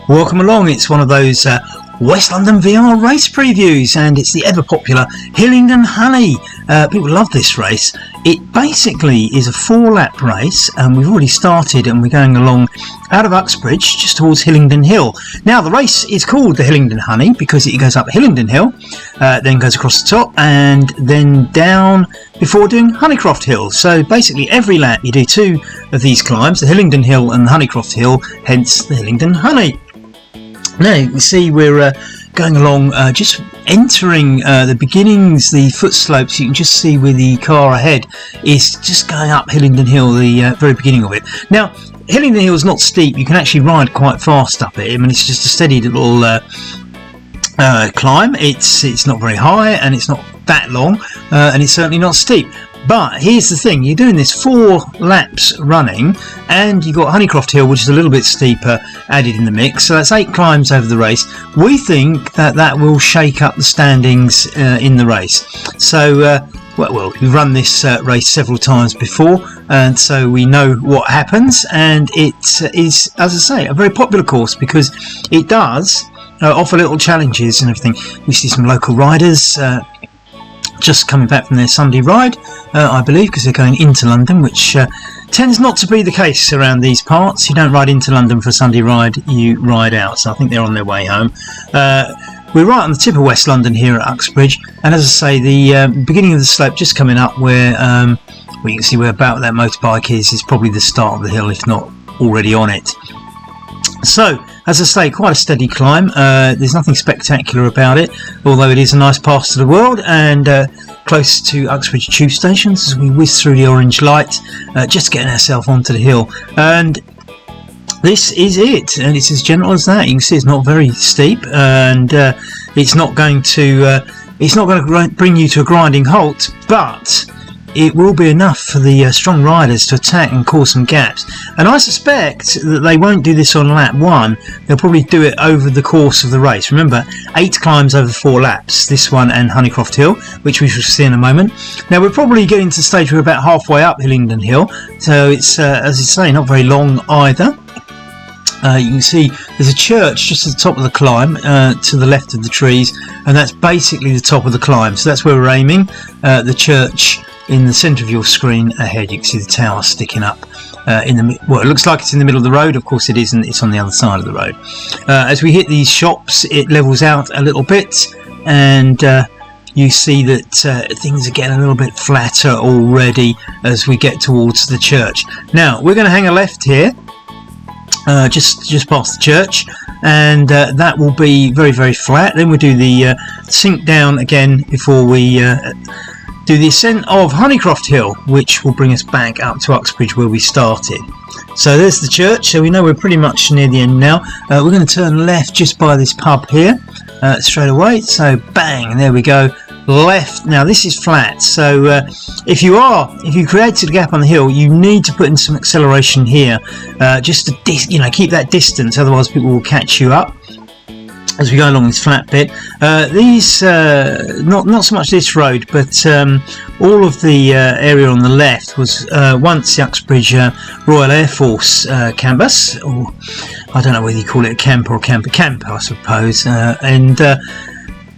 Welcome along, it's one of those West London VR race previews, and it's the ever popular Hillingdon Honey. People love this race. It basically is a 4-lap race, and we've already started and we're going along out of Uxbridge just towards Hillingdon Hill. Now the race is called the Hillingdon Honey because it goes up Hillingdon Hill, then goes across the top and then down before doing Honeycroft Hill. So basically every lap you do 2 of these climbs, the Hillingdon Hill and the Honeycroft Hill, hence the Hillingdon Honey. Now you can see we're going along, just entering the beginnings, the foot slopes. You can just see where the car ahead is just going up Hillingdon Hill, the very beginning of it. Now Hillingdon Hill is not steep, you can actually ride quite fast up it. I mean, it's just a steady little climb. It's not very high and it's not that long, and it's certainly not steep. But here's the thing, you're doing this 4 laps running, and you've got Honeycroft Hill, which is a little bit steeper, added in the mix. So that's 8 climbs over the race. We think that will shake up the standings in the race. So, well, we've run this race several times before, and so we know what happens. And it is, as I say, a very popular course because it does offer little challenges and everything. We see some local riders just coming back from their Sunday ride, I believe, because they're going into London, which tends not to be the case around these parts. You don't ride into London for a Sunday ride, you ride out. So I think they're on their way home. We're right on the tip of West London here at Uxbridge, and as I say, the beginning of the slope just coming up where we can see where about that motorbike is probably the start of the hill, if not already on it. So, as I say, quite a steady climb. There's nothing spectacular about it, although it is a nice pass to the world and close to Uxbridge tube stations as we whiz through the orange light, just getting ourselves onto the hill. And this is it, and it's as gentle as that. You can see it's not very steep, and it's not going to bring you to a grinding halt, but it will be enough for the strong riders to attack and cause some gaps. And I suspect that they won't do this on lap 1, they'll probably do it over the course of the race. Remember, 8 climbs over 4 laps, this one and Honeycroft Hill, which we shall see in a moment. Now we're probably getting to the stage where we're about halfway up Hillingdon Hill, so it's, as I say, not very long either. You can see there's a church just at the top of the climb, to the left of the trees, and that's basically the top of the climb. So that's where we're aiming, the church in the centre of your screen ahead. You can see the tower sticking up in the, well, it looks like it's in the middle of the road. Of course it isn't, it's on the other side of the road. As we hit these shops, it levels out a little bit, and you see that things are getting a little bit flatter already as we get towards the church. Now we're going to hang a left here, just past the church, and that will be very, very flat. Then we'll do the sink down again before we do the ascent of Honeycroft Hill, which will bring us back up to Uxbridge where we started. So there's the church, so we know we're pretty much near the end now. We're going to turn left just by this pub here straight away, so bang, and there we go, left. Now this is flat, so if you created a gap on the hill, you need to put in some acceleration here, just to keep that distance, otherwise people will catch you up as we go along this flat bit. These not so much this road, but all of the area on the left was once the Uxbridge Royal Air Force campus, or I don't know whether you call it a camp or a camp I suppose, and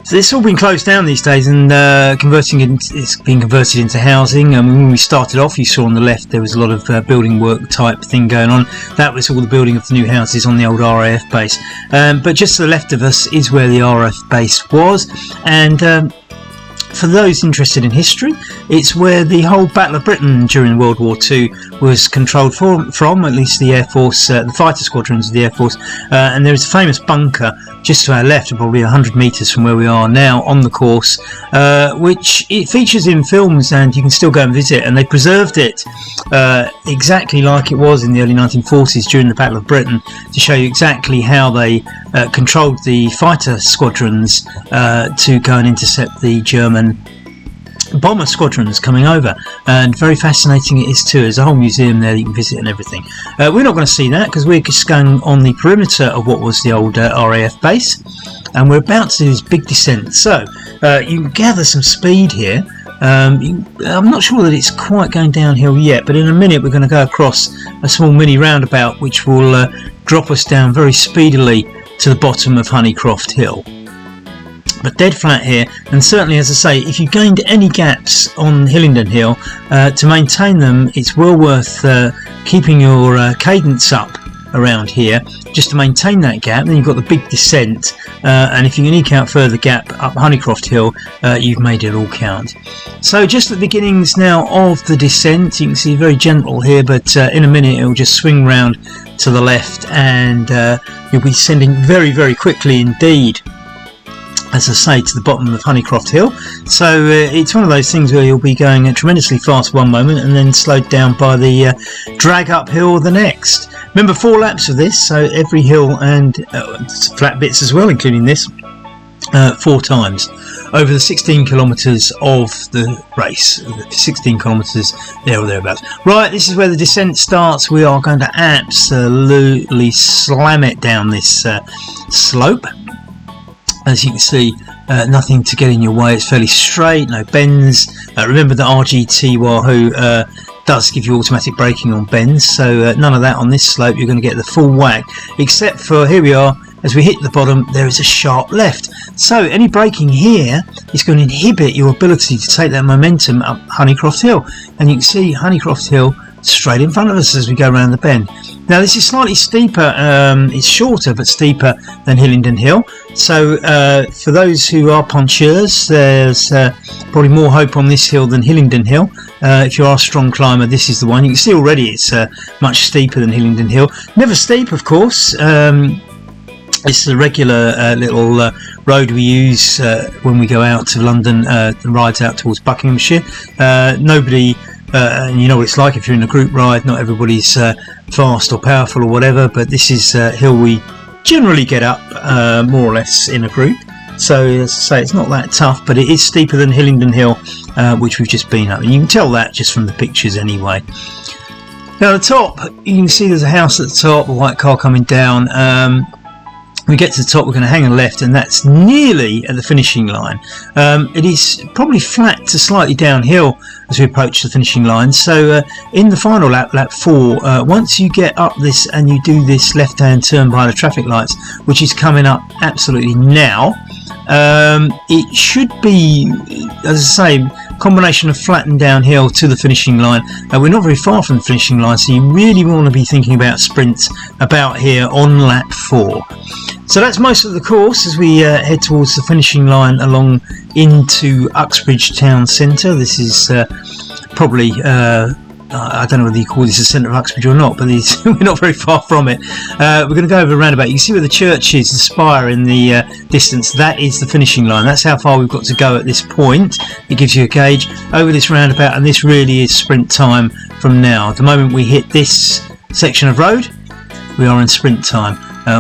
so it's all been closed down these days, and it's been converted into housing. When we started off, you saw on the left there was a lot of building work type thing going on. That was all the building of the new houses on the old RAF base. But just to the left of us is where the RAF base was, and for those interested in history, it's where the whole Battle of Britain during World War II was controlled from, at least the Air Force, the fighter squadrons of the Air Force. And there is a famous bunker just to our left, probably 100 metres from where we are now on the course, which it features in films, and you can still go and visit, and they preserved it exactly like it was in the early 1940s during the Battle of Britain, to show you exactly how they controlled the fighter squadrons to go and intercept the German bomber squadrons coming over. And very fascinating it is too. There's a whole museum there that you can visit and everything. We're not going to see that because we're just going on the perimeter of what was the old RAF base, and we're about to do this big descent. So you can gather some speed here. I'm not sure that it's quite going downhill yet, but in a minute we're going to go across a small mini roundabout which will drop us down very speedily to the bottom of Honeycroft Hill. But dead flat here, and certainly, as I say, if you gained any gaps on Hillingdon Hill, to maintain them it's well worth keeping your cadence up around here just to maintain that gap. Then you've got the big descent, and if you can eke out further gap up Honeycroft Hill, you've made it all count. So just at the beginnings now of the descent, you can see very gentle here, but in a minute it will just swing round to the left, and you'll be descending very, very quickly indeed, as I say, to the bottom of Honeycroft Hill. So it's one of those things where you'll be going tremendously fast one moment and then slowed down by the drag uphill the next. Remember, 4 laps of this, so every hill and flat bits as well, including this, 4 times over the 16 kilometres of the race. 16 kilometres there or thereabouts. Right, this is where the descent starts. We are going to absolutely slam it down this slope. As you can see, nothing to get in your way. It's fairly straight, no bends. Remember that RGT Wahoo does give you automatic braking on bends, so none of that on this slope. You're going to get the full whack, except for, here we are, as we hit the bottom, there is a sharp left. So any braking here is going to inhibit your ability to take that momentum up Honeycroft Hill. And you can see Honeycroft Hill straight in front of us as we go around the bend. Now this is slightly steeper, it's shorter but steeper than Hillingdon Hill, so for those who are puncheurs, there's probably more hope on this hill than Hillingdon Hill. If you are a strong climber, this is the one. You can see already it's much steeper than Hillingdon Hill. Never steep, of course. It's the regular little road we use when we go out to London, the rides out towards Buckinghamshire. Nobody... and you know what it's like if you're in a group ride, not everybody's fast or powerful or whatever, but this is a hill we generally get up more or less in a group. So as I say, it's not that tough, but it is steeper than Hillingdon Hill, which we've just been up, and you can tell that just from the pictures anyway. Now at the top, you can see there's a house at the top, a white car coming down. We get to the top, we're going to hang a left, and that's nearly at the finishing line. It is probably flat to slightly downhill as we approach the finishing line. So in the final lap, lap 4, once you get up this and you do this left-hand turn by the traffic lights, which is coming up absolutely now, it should be, as I say, combination of flat and downhill to the finishing line. We're not very far from the finishing line, so you really want to be thinking about sprints about here on lap 4. So that's most of the course as we head towards the finishing line along into Uxbridge town centre. This is probably, I don't know whether you call this the centre of Uxbridge or not, but we're not very far from it. We're going to go over a roundabout. You can see where the church is, the spire in the distance. That is the finishing line. That's how far we've got to go at this point. It gives you a gauge over this roundabout, and this really is sprint time from now. The moment we hit this section of road, we are in sprint time.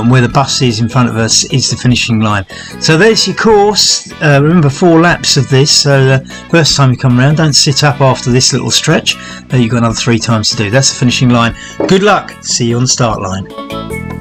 Where the bus is in front of us is the finishing line. So there's your course. Remember, 4 laps of this, so the first time you come around, don't sit up after this little stretch. You've got another 3 times to do. That's the finishing line. Good luck. See you on the start line.